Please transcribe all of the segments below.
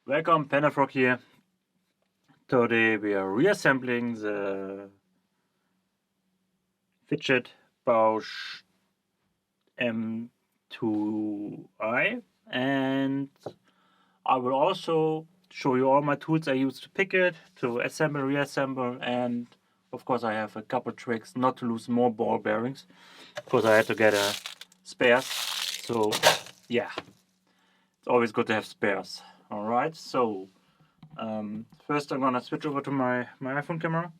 Welcome, Panda-Frog here. Today we are reassembling the Fichet Bauche M2i, and I will also show you all my tools I use to pick it, to assemble, reassemble, and of course I have a couple tricks not to lose more ball bearings, because I had to get a spares. So yeah, it's always good to have spares. Alright, so first I'm gonna switch over to my iPhone camera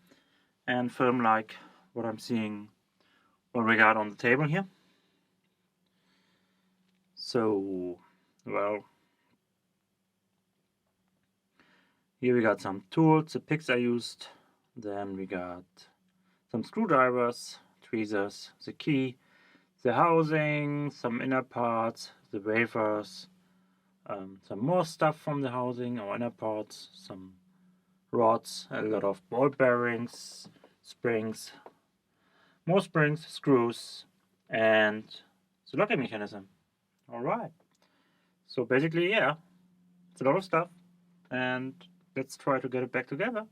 and film like what I'm seeing, what we got on the table here. So, well, here we got some tools, the picks I used, then we got some screwdrivers, tweezers, the key, the housing, some inner parts, the wafers, some more stuff from the housing or inner parts, some rods, a lot of ball bearings, springs, more springs, screws, and the locking mechanism. Alright, so basically, yeah, it's a lot of stuff, and let's try to get it back together.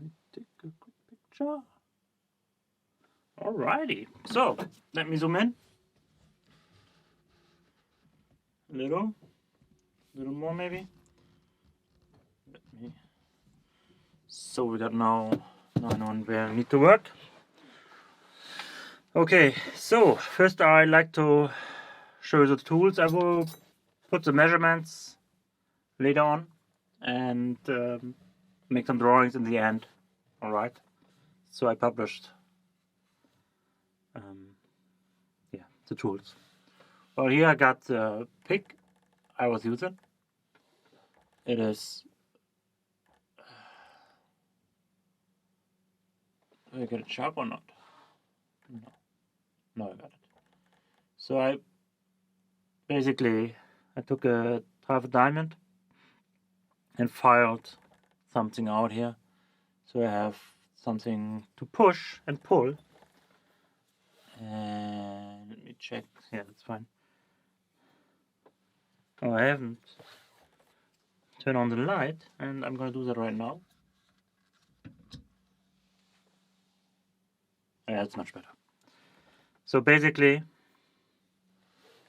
Let me take a quick picture. Alrighty, so let me zoom in a little more maybe. So we got now on where I need to work. Okay, so first I like to show you the tools. I will put the measurements later on and make some drawings in the end. Alright, so I published yeah, the tools. Well, here I got the pick I was using. It is do I get it sharp or not? No, I got it. So I took a half a diamond and filed something out here, so I have something to push and pull. And let me check. Yeah, that's fine. Oh, I haven't turned on the light, and I'm gonna do that right now. Yeah, it's much better. So basically,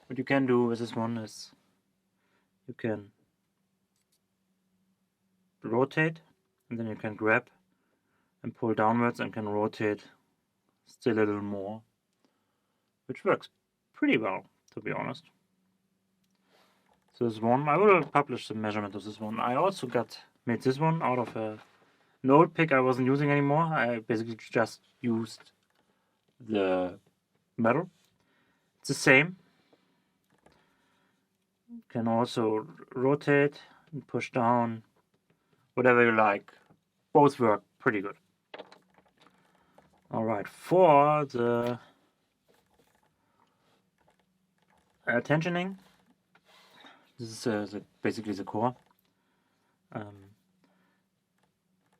what you can do with this one is you can rotate, and then you can grab and pull downwards and can rotate still a little more, which works pretty well, to be honest. So this one, I will publish the measurement of this one. I also made this one out of an old pick I wasn't using anymore. I basically just used the metal. It's the same. You can also rotate and push down, whatever you like. Both work pretty good. Alright, for the tensioning, this is basically the core.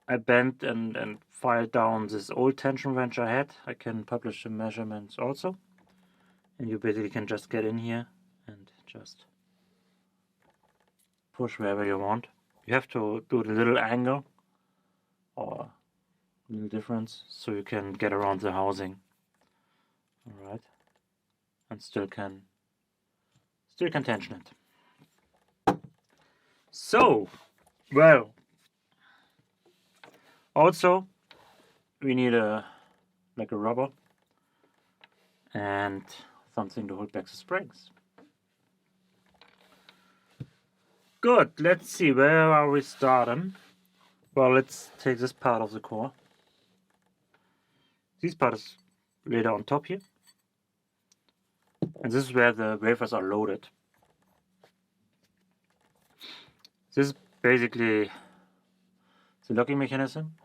I bent and filed down this old tension wrench I had. I can publish the measurements also. And you basically can just get in here and just push wherever you want. You have to do the little angle or little difference so you can get around the housing. Alright. And still can tension it. So, well, also we need like a rubber and something to hold back the springs. Good, let's see, where are we starting? Well, let's take this part of the core. This part is laid on top here. And this is where the wafers are loaded. This is basically the locking mechanism.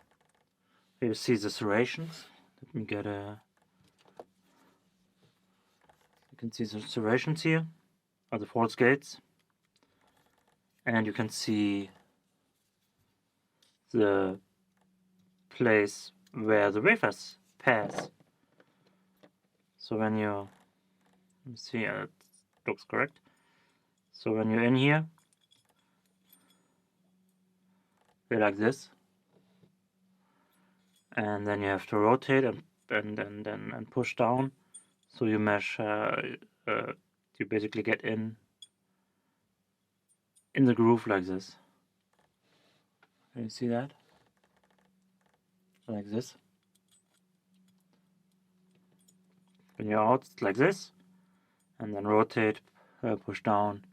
Here you see the serrations. Let me get a... You can see the serrations here, are the false gates. And you can see the place where the wafers pass. So when you see, it looks correct. So when you're in here, you're like this, and then you have to rotate and push down, so you mesh. You basically get in the groove like this. Can you see that? Like this. When you're out, it's like this, and then rotate, push down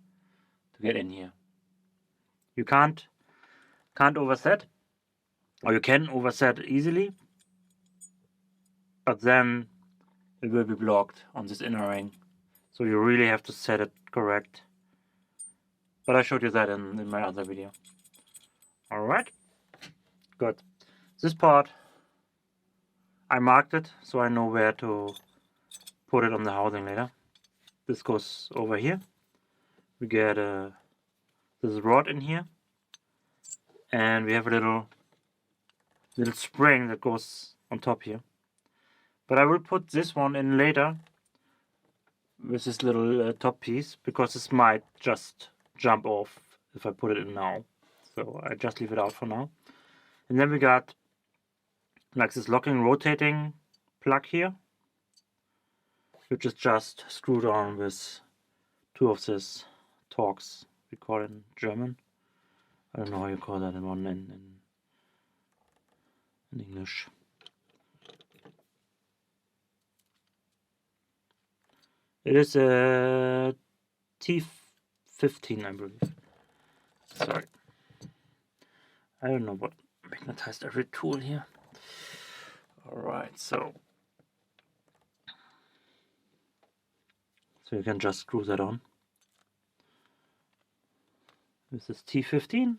to get in here. You can't overset, or you can overset easily, but then it will be blocked on this inner ring. So you really have to set it correct. But I showed you that in my other video. Alright, good. This part, I marked it so I know where to put it on the housing later. This goes over here. We get this rod in here. And we have a little spring that goes on top here. But I will put this one in later with this little top piece, because this might just jump off if I put it in now. So I just leave it out for now. And then we got like this locking rotating plug here, which is just screwed on with two of these Torx, we call it in German. I don't know how you call that in English. It is a T15, I believe. Sorry. I don't know what magnetized every tool here. Alright, so you can just screw that on. This is T15.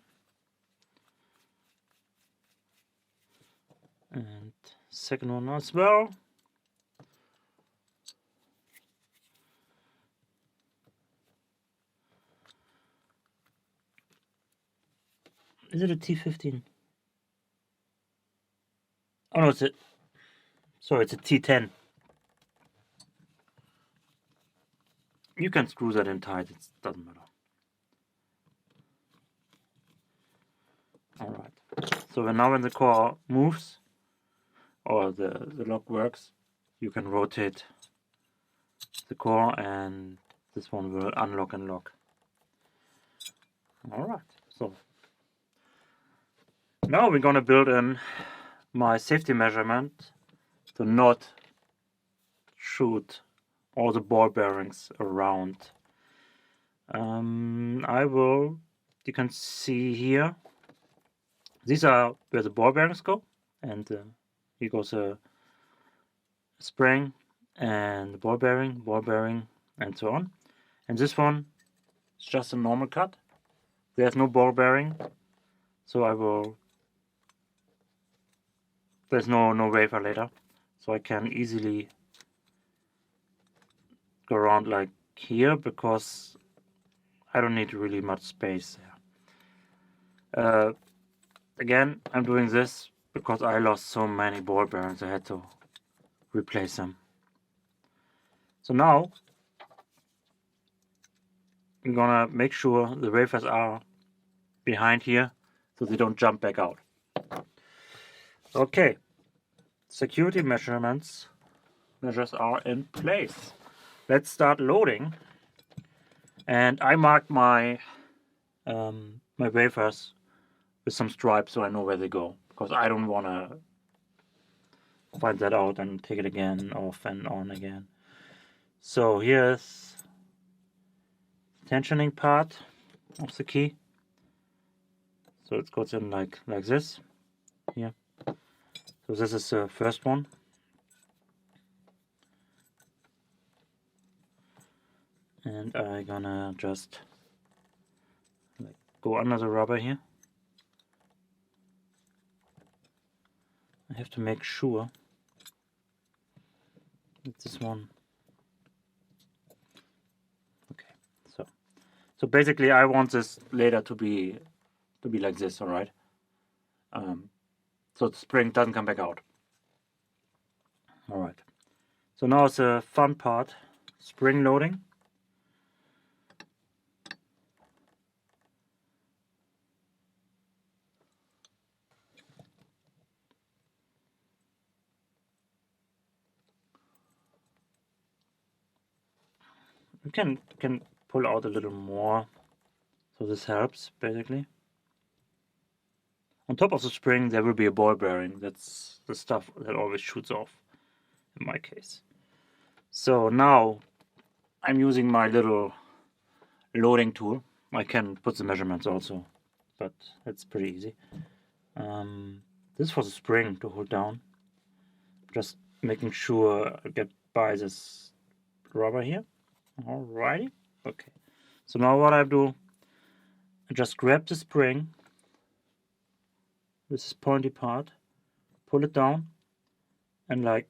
And second one as well. Is it a T15? Oh no, it's a T10. You can screw that in tight, it doesn't matter. Alright, so now when the core moves, or the lock works, you can rotate the core and this one will unlock and lock. Alright, so now we're gonna build in my safety measurement to not shoot all the ball bearings around. You can see here, these are where the ball bearings go, and here goes a spring and the ball bearing, and so on. And this one is just a normal cut. There's no ball bearing, so there's no wafer later, so I can easily go around like here, because I don't need really much space there. Again, I'm doing this because I lost so many ball bearings, I had to replace them. So now I'm gonna make sure the wafers are behind here so they don't jump back out. Okay, security measures are in place. Let's start loading. And I marked my my wafers with some stripes so I know where they go, because I don't want to find that out and take it again off and on again. So here's the tensioning part of the key. So it goes in like this here. So this is the first one. And I'm gonna just go under the rubber here. I have to make sure that this one. Okay, so basically I want this later to be like this, all right? So the spring doesn't come back out. All right. So now it's a fun part, spring loading. You can pull out a little more, so this helps basically. On top of the spring there will be a ball bearing. That's the stuff that always shoots off in my case. So now I'm using my little loading tool. I can put the measurements also, but it's pretty easy. This is for the spring to hold down. Just making sure I get by this rubber here. Alrighty. Okay. So now what I do, I just grab the spring, this pointy part, pull it down, and like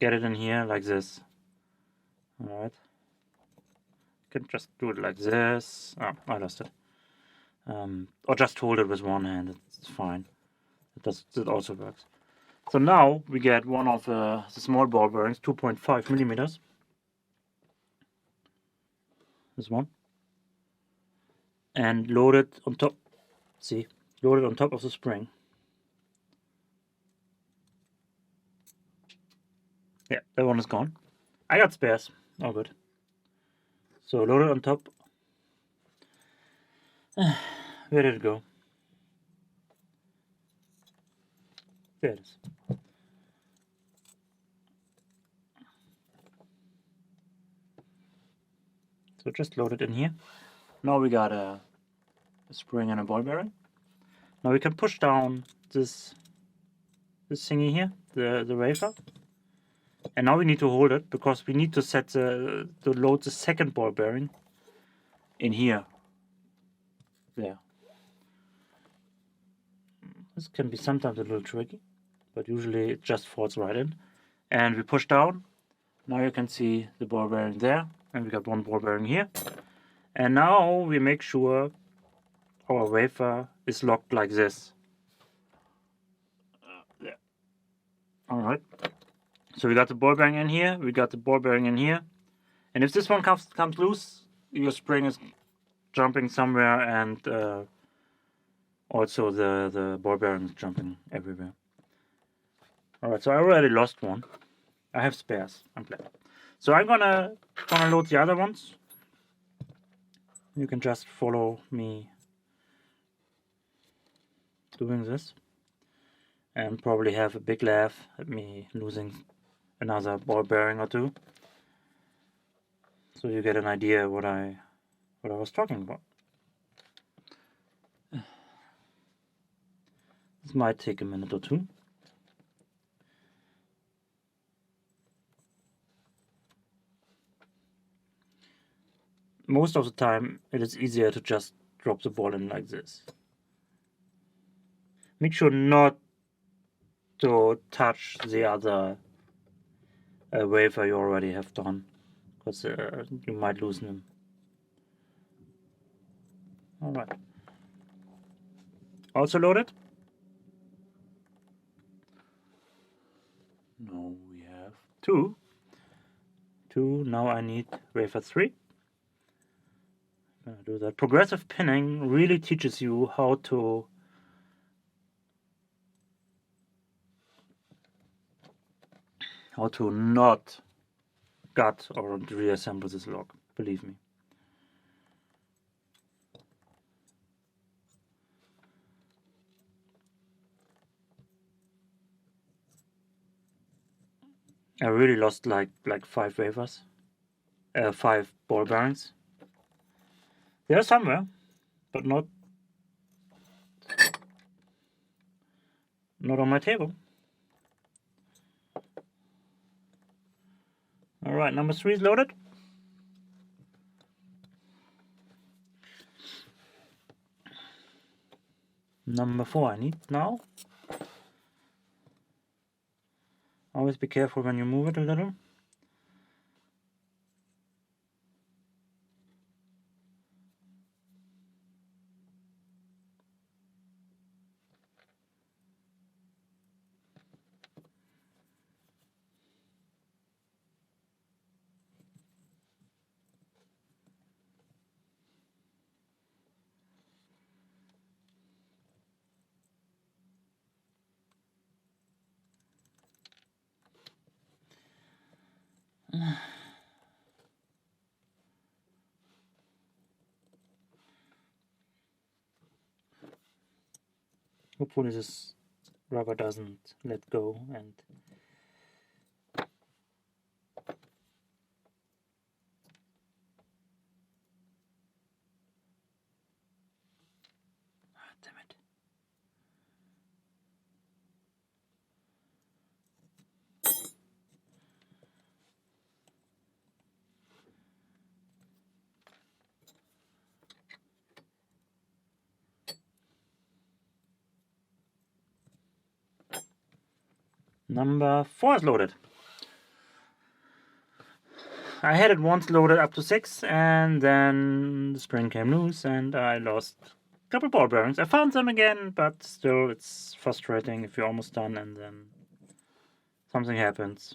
get it in here like this. Alright. You can just do it like this. Oh, I lost it. Or just hold it with one hand. It's fine. It also works. So now we get one of the small ball bearings, 2.5 millimeters. This one. And load it on top. See, load it on top of the spring. Yeah, that one is gone. I got spares. All good. So load it on top. Where did it go? There it is. So just load it in here. Now we got a spring and a ball bearing. Now we can push down this thingy here, the wafer. And now we need to hold it because we need to set to load the second ball bearing in here. There. This can be sometimes a little tricky, but usually it just falls right in. And we push down. Now you can see the ball bearing there, and we got one ball bearing here. And now we make sure our wafer is locked like this. There. Alright. So we got the ball bearing in here, we got the ball bearing in here. And if this one comes loose, your spring is jumping somewhere, and also the ball bearing is jumping everywhere. Alright, so I already lost one. I have spares, I'm glad. So I'm gonna load the other ones. You can just follow me doing this. And probably have a big laugh at me losing another ball bearing or two. So you get an idea what I was talking about. This might take a minute or two. Most of the time it is easier to just drop the ball in like this. Make sure not to touch the other wafer you already have done, because you might loosen them. Alright. Also loaded? No, we have two. Now I need wafer 3. I'm gonna do that. Progressive pinning really teaches you how to not gut or reassemble this log, believe me. I really lost like 5 wafers, 5 ball bearings. They are somewhere, but not on my table. Alright, number 3 is loaded. Number 4 I need now. Always be careful when you move it a little. Hopefully this rubber doesn't let go and damn it. Number 4 is loaded. I had it once loaded up to 6 and then the spring came loose and I lost a couple ball bearings. I found them again, but still it's frustrating if you're almost done and then something happens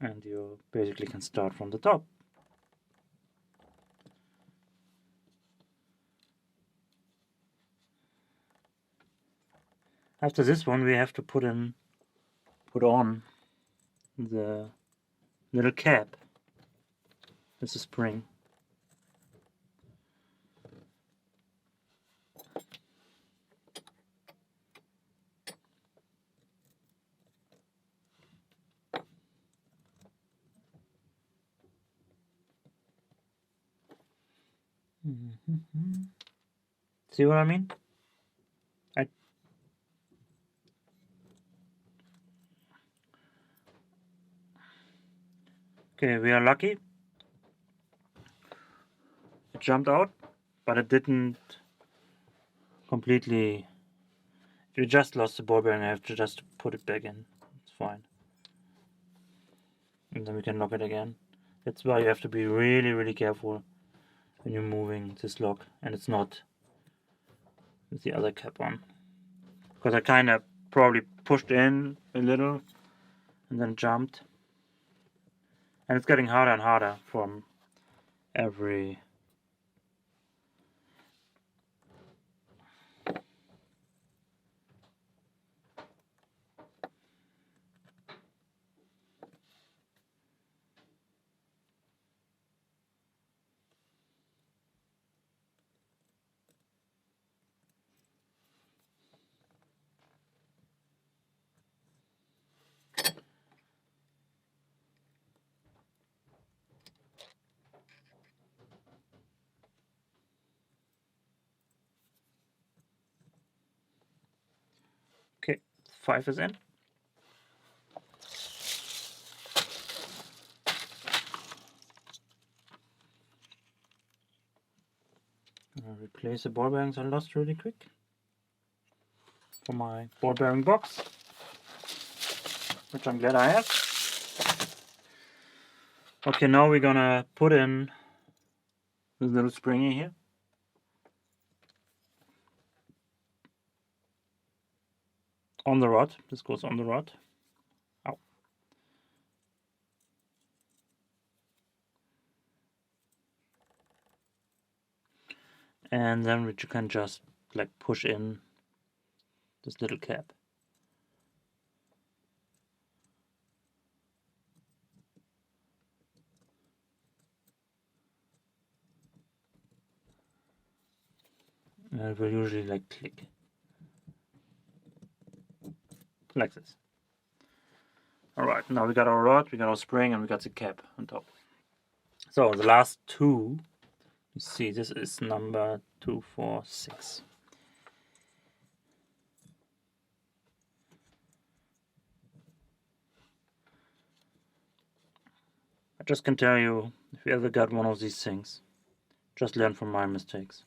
and you basically can start from the top. After this one we have to put on the little cap with the spring. See what I mean? Okay, we are lucky. It jumped out, but it didn't completely. If you just lost the ball bearing, I have to just put it back in. It's fine. And then we can lock it again. That's why you have to be really, really careful when you're moving this lock, and it's not with the other cap on. Because I kind of probably pushed in a little and then jumped. And it's getting harder and harder from every Okay, 5 is in. I'll replace the ball bearings I lost really quick for my ball bearing box, which I'm glad I have. Okay, now we're gonna put in this little springy here. On the rod. This goes on the rod. Ow. And then you can just like push in this little cap. And it will usually like click. Like this. Alright, now we got our rod, we got our spring, and we got the cap on top. So the last two, you see this is number 2, 4, 6. I just can tell you, if you ever got one of these things, just learn from my mistakes.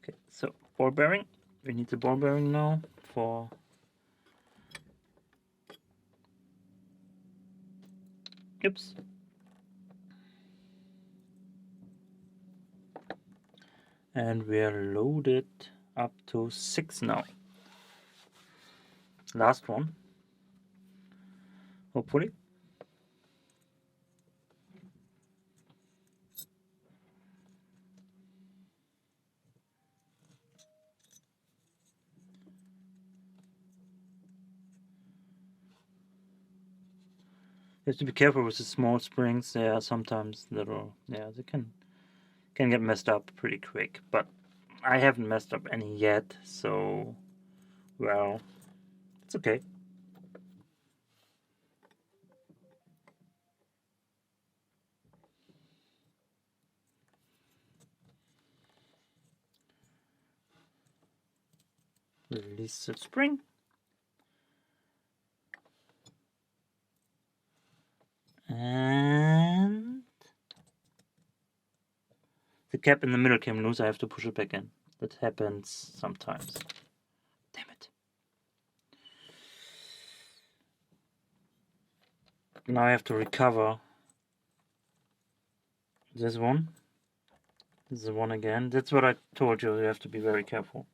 Okay, so ball bearing. We need the ball bearing now for oops. And we are loaded up to 6 now. Last one. hopefully. You have to be careful with the small springs. They are sometimes little, yeah, they can get messed up pretty quick. But I haven't messed up any yet, so well, it's okay. Release the spring. And the cap in the middle came loose. I have to push it back in. That happens sometimes. Damn it. Now I have to recover this one. This is the one again. That's what I told you. You have to be very careful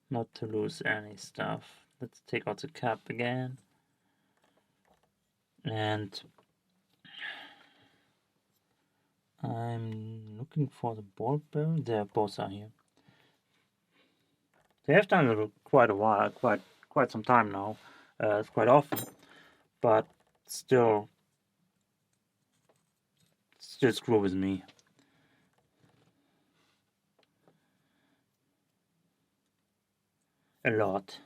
not to lose any stuff. Let's take out the cap again. And I'm looking for the ball bearing. There, both are here. They have done it quite a while, quite some time now. It's quite often, but still screw with me. A lot.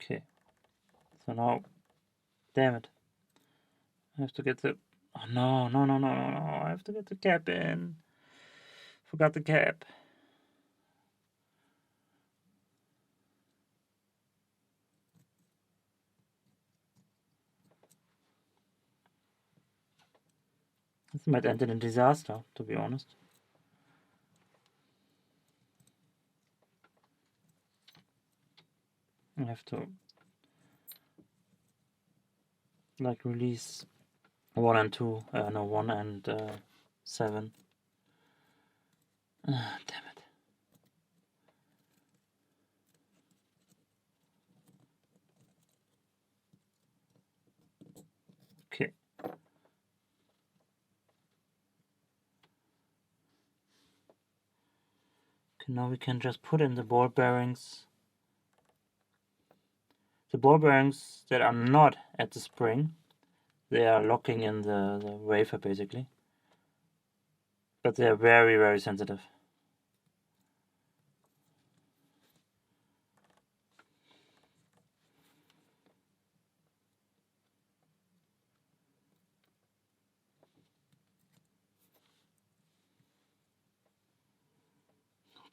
Okay. So now, damn it. I have to get the... Oh, no. I have to get the cap in. Forgot the cap. This might end in a disaster, to be honest. I have to like release 1 and 2, no, 1 and 7. Damn it. Okay. Okay, now we can just put in the ball bearings. The ball bearings that are not at the spring, they are locking in the wafer basically. But they are very, very sensitive.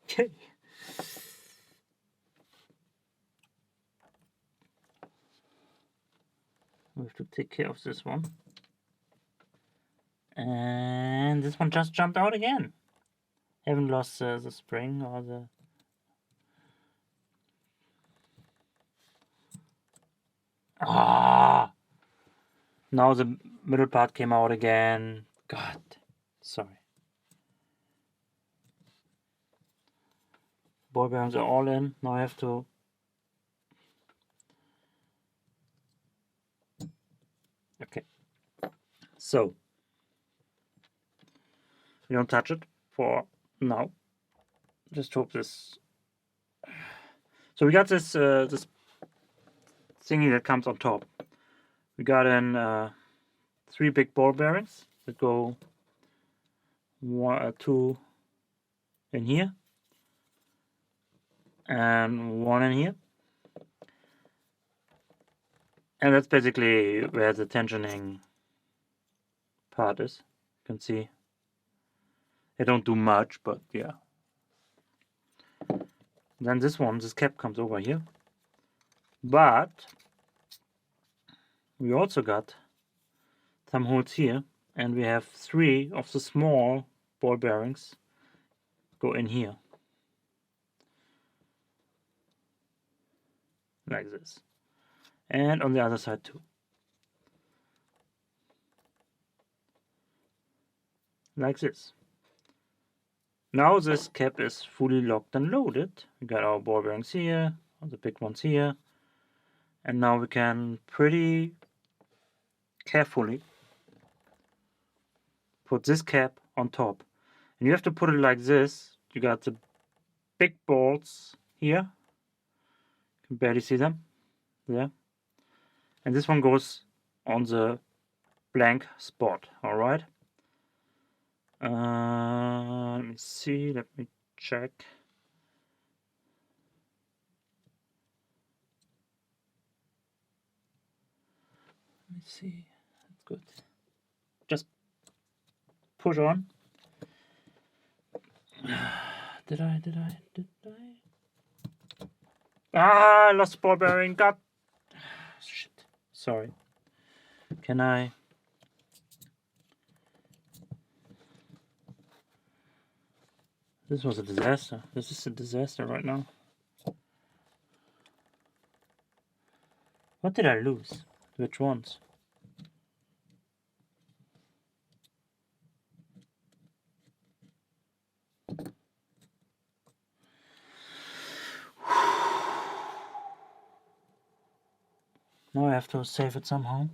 Okay. We have to take care of this one. And this one just jumped out again. Haven't lost the spring or the... Ah! Now the middle part came out again. God, sorry. Ball bearings are all in. Now I have to... Okay. So, we don't touch it for now. Just hope this... So we got this this thingy that comes on top. We got in 3 big ball bearings that go 2 in here and 1 in here. And that's basically where the tensioning part is. You can see they don't do much, but yeah. Then this cap comes over here. But we also got some holes here, and we have 3 of the small ball bearings go in here. Like this. and on the other side too. Like this. Now this cap is fully locked and loaded. We got our ball bearings here, the big ones here, and now we can pretty carefully put this cap on top. And you have to put it like this. You got the big bolts here. You can barely see them there. And this one goes on the blank spot, alright? Let me see, let me check. Let me see, that's good. Just push on. Did I? Ah, I lost the ball bearing, god. Shit, sorry. Can I? This was a disaster. This is a disaster right now. What did I lose? Which ones? Now I have to save it somehow.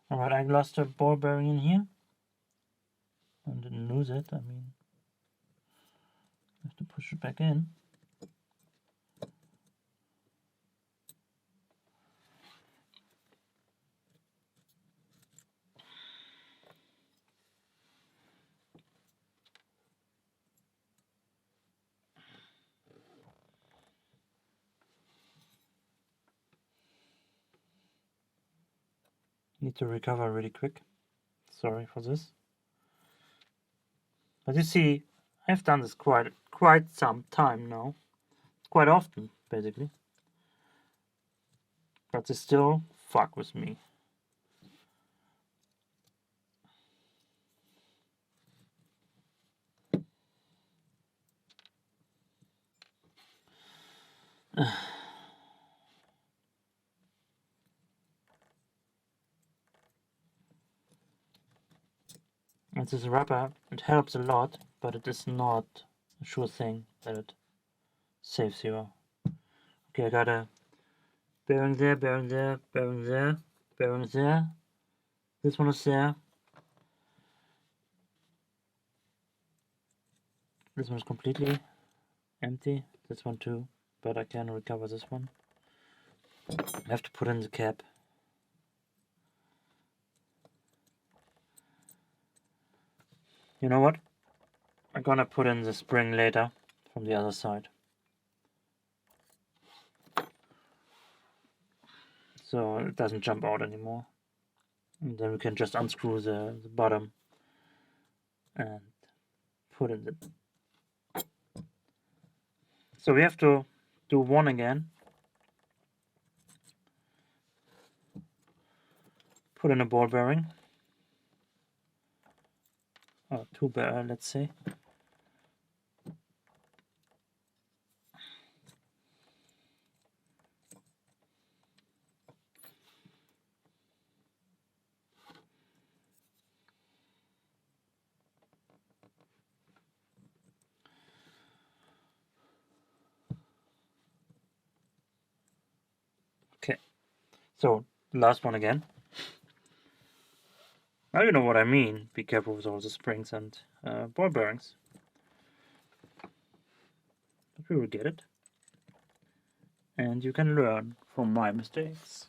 Alright, I lost a ball bearing in here. I didn't lose it, I mean, I have to push it back in. Need to recover really quick. Sorry for this. But you see, I've done this quite some time now. Quite often, basically. But they still fuck with me. And this rubber, it helps a lot, but it is not a sure thing that it saves you. Okay, I got a bearing there, bearing there, bearing there, bearing there. This one is there. This one is completely empty. This one too, but I can recover this one. I have to put in the cap. You know what? I'm gonna put in the spring later from the other side. So it doesn't jump out anymore. And then we can just unscrew the bottom and put in the... So we have to do one again. Put in a ball bearing. Or two bearing, let's say. Okay, so last one again. Now you know what I mean. Be careful with all the springs and ball bearings. But we will get it. And you can learn from my mistakes.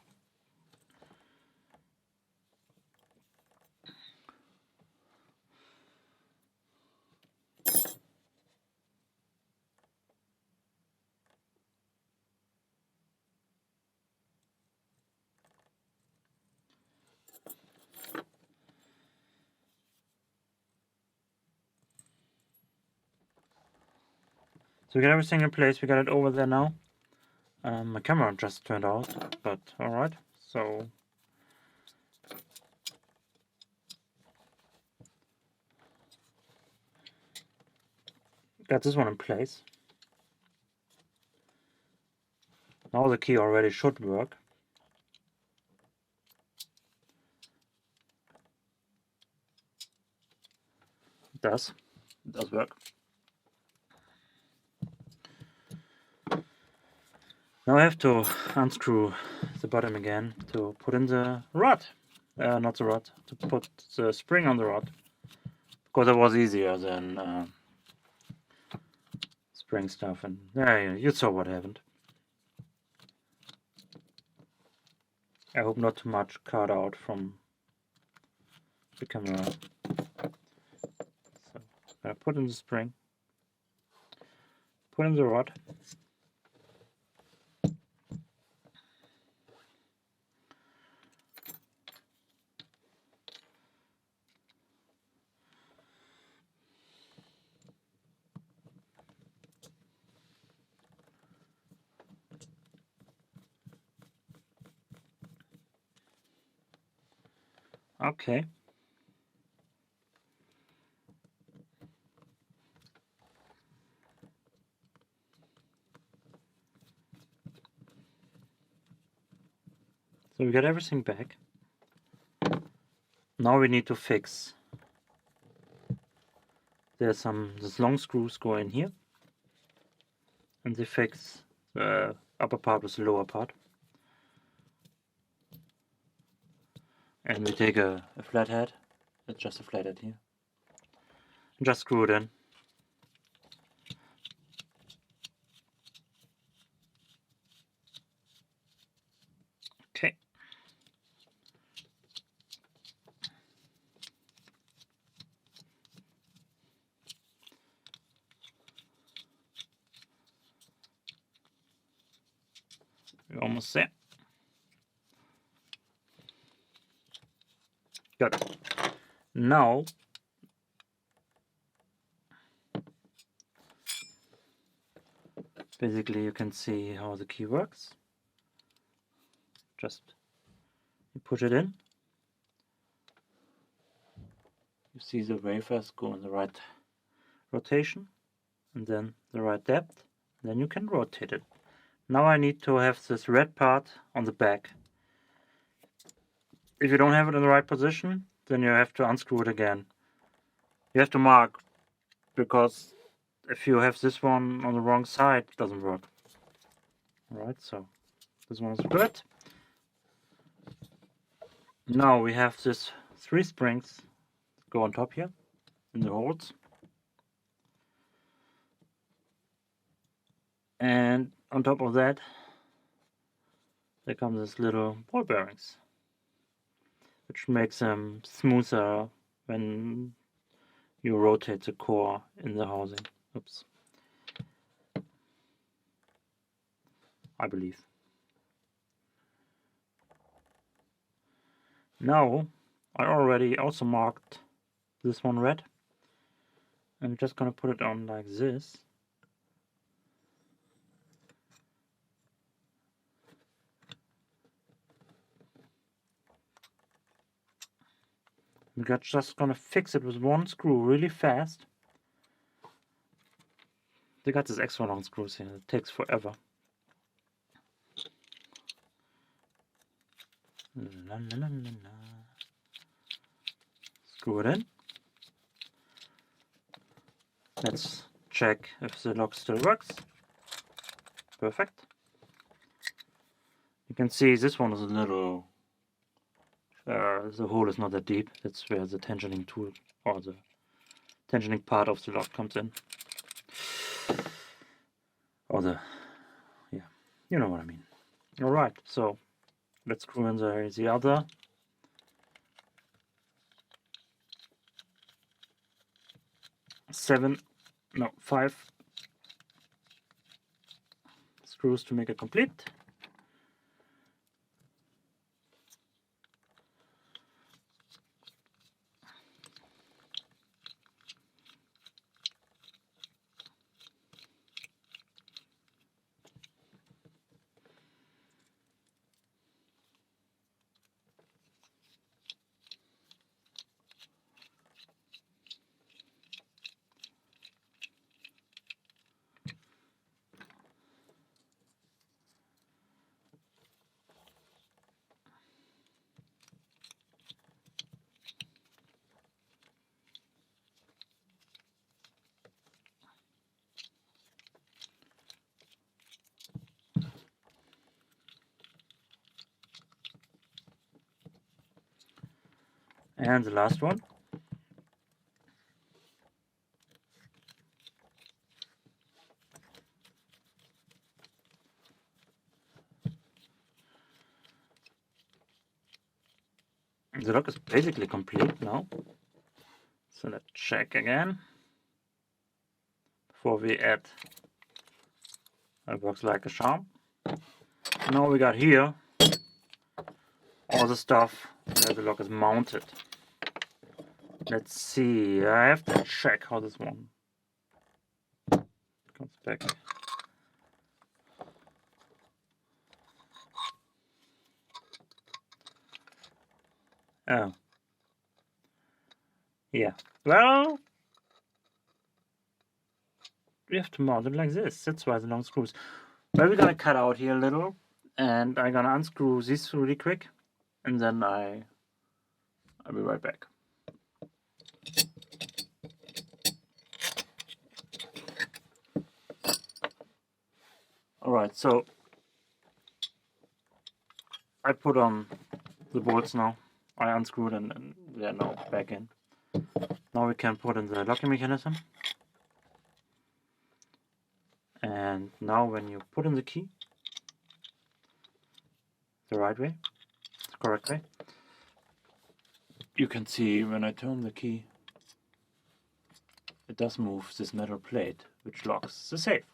So we got everything in place, we got it over there now. My camera just turned out, but alright. So got this one in place. Now the key already should work. It does work. Now I have to unscrew the bottom again to put in the rod. Not the rod, to put the spring on the rod. Because it was easier than spring stuff, and yeah, you saw what happened. I hope not too much cut out from the camera. So I'm gonna put in the spring, put in the rod. Okay. So we got everything back. Now we need to fix. There's these long screws go in here, and they fix the upper part with the lower part. And we take a flathead. It's just a flathead here. And just screw it in. Okay. We're almost there. Good. Now basically you can see how the key works. Just you push it in. You see the wafers go in the right rotation and then the right depth. Then you can rotate it. Now I need to have this red part on the back. If you don't have it in the right position, then you have to unscrew it again. You have to mark, because if you have this one on the wrong side, it doesn't work. Alright, so this one is good. Now we have this 3 springs go on top here in the holes. And on top of that, there come these little ball bearings, which makes them smoother when you rotate the core in the housing. Oops. I believe. Now, I already also marked this one red. I'm just gonna put it on like this. We're just gonna fix it with one screw really fast. They got these extra long screws here, it takes forever. La, la, la, la, la. Screw it in. Let's check if the lock still works. Perfect. You can see this one is a little, the hole is not that deep. That's where the tensioning tool or the tensioning part of the lock comes in. Or the, yeah, you know what I mean. Alright, so let's screw in the other. Five screws to make it complete. And the last one. The lock is basically complete now. So let's check again before we add. It works like a charm. Now we got here all the stuff where the lock is mounted. Let's see, I have to check how this one comes back. Oh. Yeah. Well, we have to mount it like this. That's why the long screws. Well, we're gonna cut out here a little, and I'm gonna unscrew this really quick, and then I'll be right back. Alright, so I put on the bolts now. I unscrewed and they're now back in. Now we can put in the locking mechanism. And now when you put in the key, the right way, the correct way, you can see when I turn the key, it does move this metal plate, which locks the safe.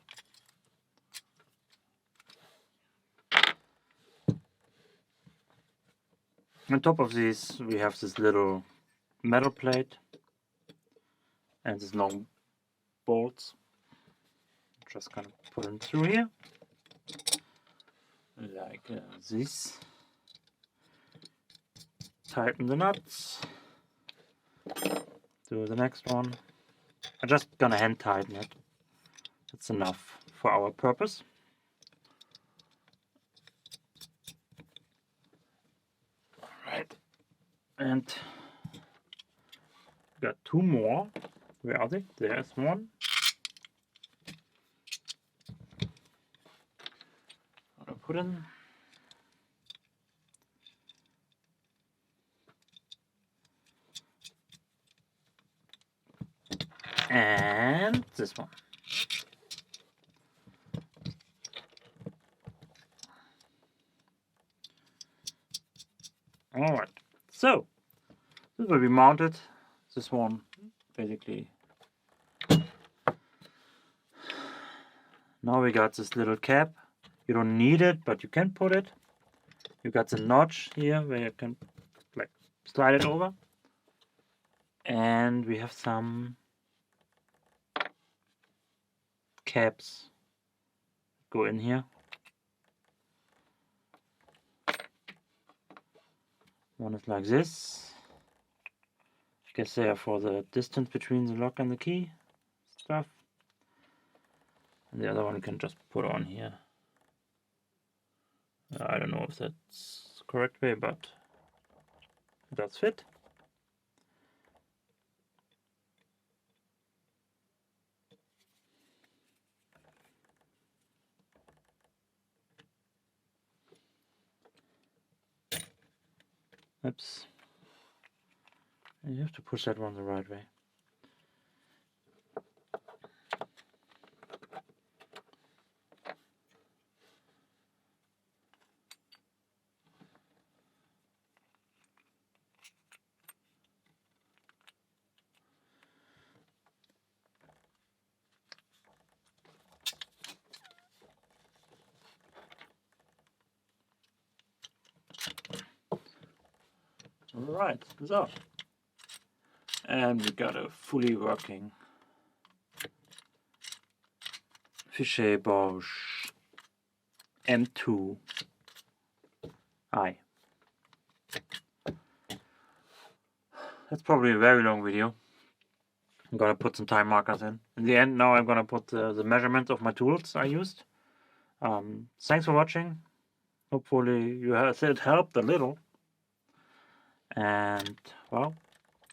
On top of this, we have this little metal plate and these long bolts. Just gonna put them through here, like this. Tighten the nuts. Do the next one. I'm just gonna hand tighten it. That's enough for our purpose. Alright. And got two more. Where are they? There's one. I'll put in. And this one. Alright, so this will be mounted. This one basically. Now we got this little cap. You don't need it, but you can put it. You got the notch here where you can like slide it over. And we have some caps go in here. One is like this. I guess they are for the distance between the lock and the key stuff. And the other one you can just put on here. I don't know if that's the correct way, but it does fit. Oops. And you have to push that one the right way. Alright, so. And we got a fully working Fichet Bauche M2i. That's probably a very long video. I'm gonna put some time markers in. In the end, now I'm gonna put the measurements of my tools I used. Thanks for watching. Hopefully it helped a little. And well,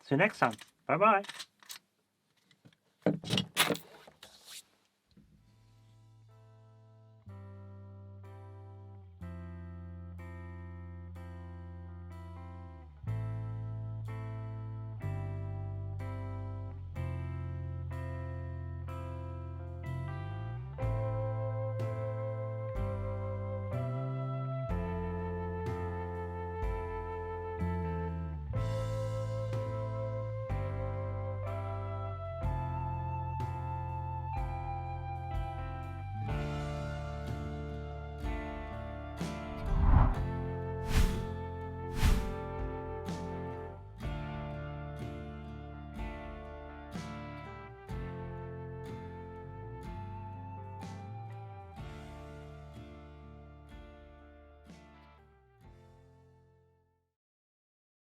see you next time. Bye bye.